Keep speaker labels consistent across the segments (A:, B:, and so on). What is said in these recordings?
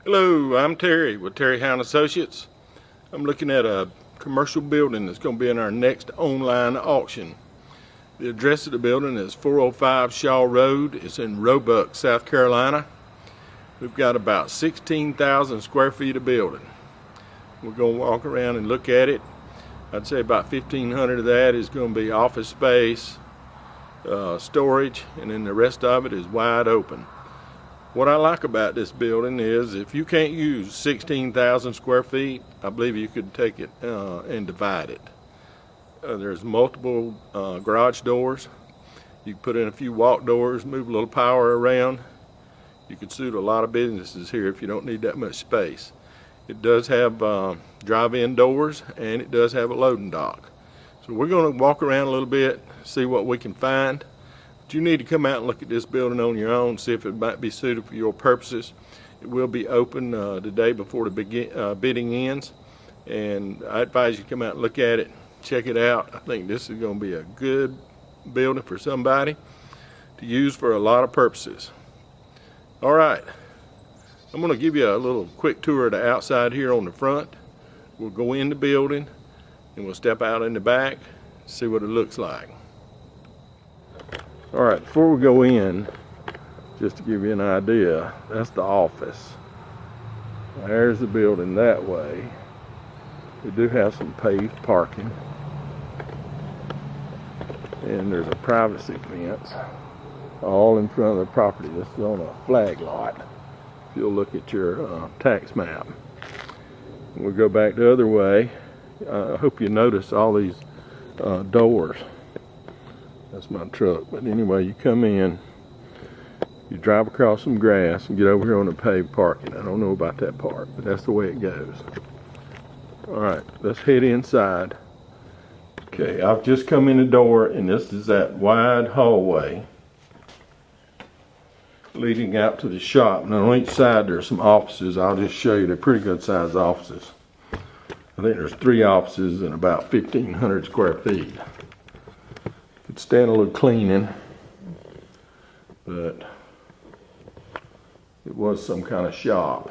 A: Hello, I'm Terry with Terry Hound Associates. I'm looking at a commercial building that's going to be in our next online auction. The address of the building is 405 Shaw Road. It's in Roebuck, South Carolina. We've got about 16,000 square feet of building. We're going to walk around and look at it. I'd say about 1,500 of that is going to be office space, storage, and then the rest of it is wide open. What I like about this building is if you can't use 16,000 square feet, I believe you could take it and divide it. There's multiple garage doors. You can put in a few walk doors, move a little power around. You could suit a lot of businesses here if you don't need that much space. It does have drive-in doors, and it does have a loading dock. So we're going to walk around a little bit, see what we can find. But you need to come out and look at this building on your own, see if it might be suited for your purposes. It will be open the day before the bidding ends, and I advise you come out and look at it, check it out. I think this is going to be a good building for somebody to use for a lot of purposes. All right, I'm going to give you a little quick tour of the outside here on the front. We'll go in the building and we'll step out in the back, see what it looks like. All right, before we go in, just to give you an idea, that's the office. There's the building that way. We do have some paved parking. And there's a privacy fence all in front of the property. This is on a flag lot. If you'll look at your tax map. We'll go back the other way. I hope you notice all these doors. That's my truck. But anyway, you come in, you drive across some grass and get over here on the paved parking. I don't know about that part, but that's the way it goes. All right, let's head inside. Okay, I've just come in the door, and this is that wide hallway leading out to the shop. Now on each side there's some offices. I'll just show you. They're pretty good sized offices. I think there's 3 offices and about 1,500 square feet. Could stand a little cleaning, but it was some kind of shop.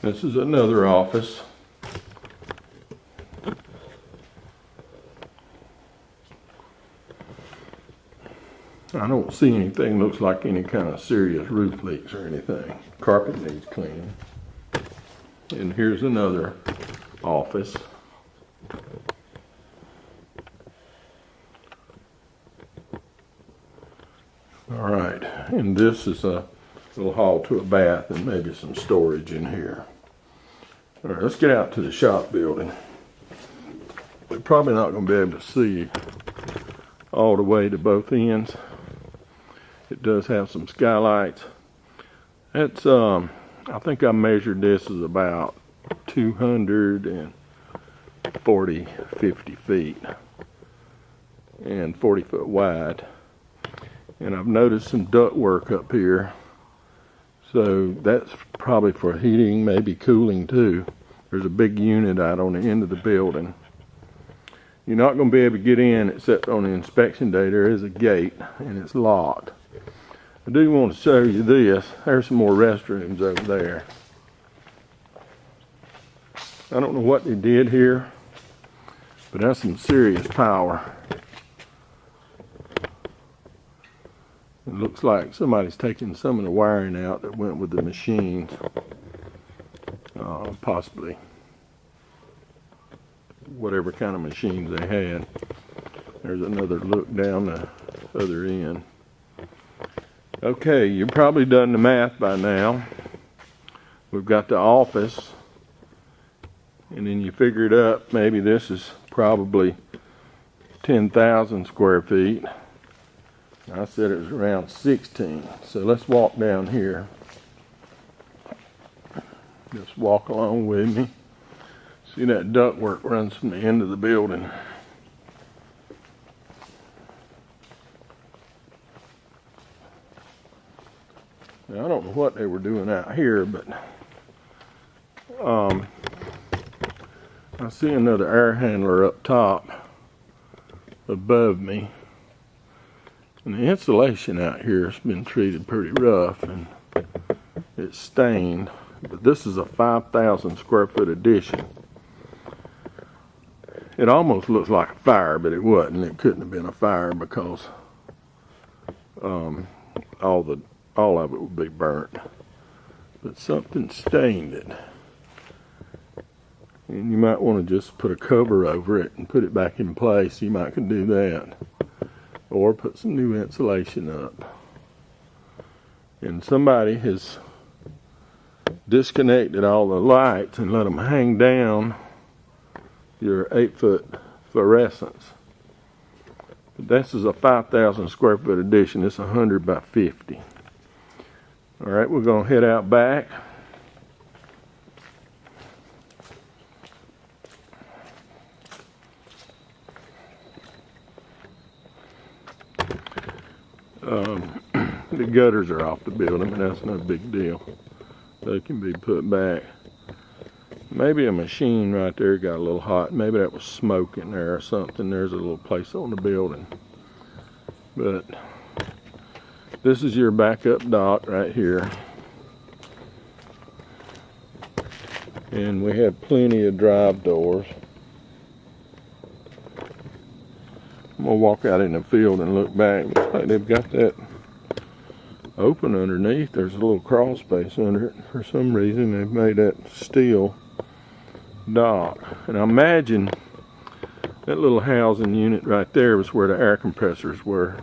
A: This is another office. I don't see anything looks like any kind of serious roof leaks or anything. Carpet needs cleaning. And here's another office. All right, and this is a little hall to a bath and maybe some storage in here. All right, let's get out to the shop building. We're probably not going to be able to see all the way to both ends. It does have some skylights. It's I think I measured this as about 240, 50 feet and 40 foot wide. And I've noticed some duct work up here. So that's probably for heating, maybe cooling too. There's a big unit out on the end of the building. You're not going to be able to get in except on the inspection day. There is a gate and it's locked. I do want to show you this. There's some more restrooms over there. I don't know what they did here, but that's some serious power. It looks like somebody's taking some of the wiring out that went with the machines. Possibly whatever kind of machines they had. There's another look down the other end. Okay, you've probably done the math by now. We've got the office, and then you figure it up. Maybe this is probably 10,000 square feet. I said it was around 16. So let's walk down here. Just walk along with me. See that ductwork runs from the end of the building. Now, I don't know what they were doing out here, but I see another air handler up top above me. And the insulation out here has been treated pretty rough and it's stained. But this is a 5,000 square foot addition. It almost looks like a fire, but it wasn't. It couldn't have been a fire because all of it would be burnt. But something stained it. And you might want to just put a cover over it and put it back in place. You might could do that. Or put some new insulation up. And somebody has disconnected all the lights and let them hang down your 8-foot fluorescents. But this is a 5,000 square foot addition. It's 100 by 50. All right, we're going to head out back. The gutters are off the building, but that's no big deal. They can be put back. Maybe a machine right there got a little hot. Maybe that was smoke in there or something. There's a little place on the building. But this is your backup dock right here. And we have plenty of drive doors. I'm gonna walk out in the field and look back. Looks like they've got that open underneath. There's a little crawl space under it. For some reason they've made that steel dock. And I imagine that little housing unit right there was where the air compressors were.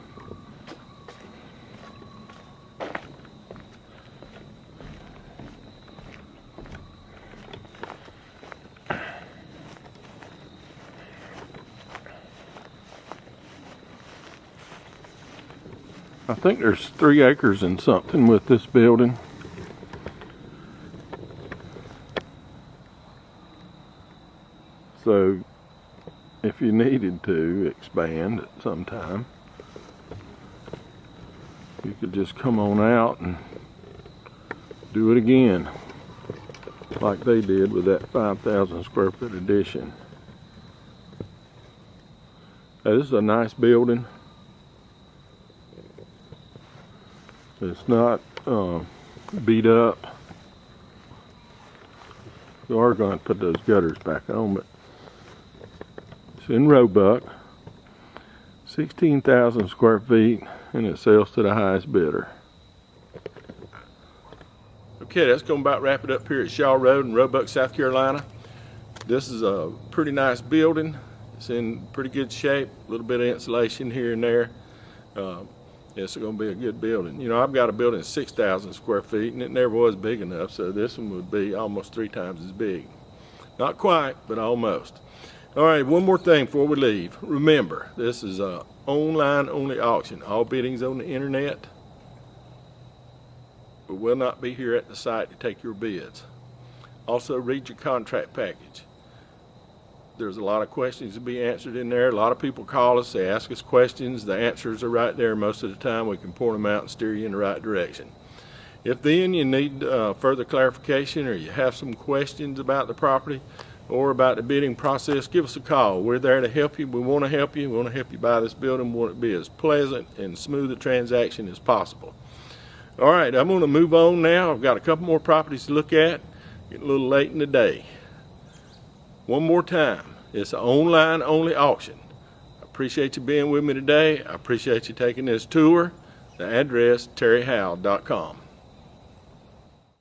A: I think there's 3 acres and something with this building. So if you needed to expand at some time, you could just come on out and do it again like they did with that 5,000 square foot addition. Now, this is a nice building. It's not beat up. We are going to put those gutters back on, but it's in Roebuck, 16,000 square feet, and it sells to the highest bidder. Okay, that's going to about wrap it up here at Shaw Road in Roebuck, South Carolina. This is a pretty nice building. It's in pretty good shape, a little bit of insulation here and there. It's going to be a good building. You know, I've got a building 6,000 square feet, and it never was big enough, so this one would be almost 3 times as big. Not quite, but almost. All right, one more thing before we leave. Remember, this is an online-only auction. All biddings on the internet. We will not be here at the site to take your bids. Also, read your contract package. There's a lot of questions to be answered in there. A lot of people call us, they ask us questions. The answers are right there most of the time. We can point them out and steer you in the right direction. If then you need further clarification or you have some questions about the property or about the bidding process, give us a call. We're there to help you. We want to help you. We want to help you buy this building. We want it to be as pleasant and smooth a transaction as possible. All right, I'm going to move on now. I've got a couple more properties to look at. Getting a little late in the day. One more time, it's an online-only auction. I appreciate you being with me today. I appreciate you taking this tour. The address, terryhowell.com.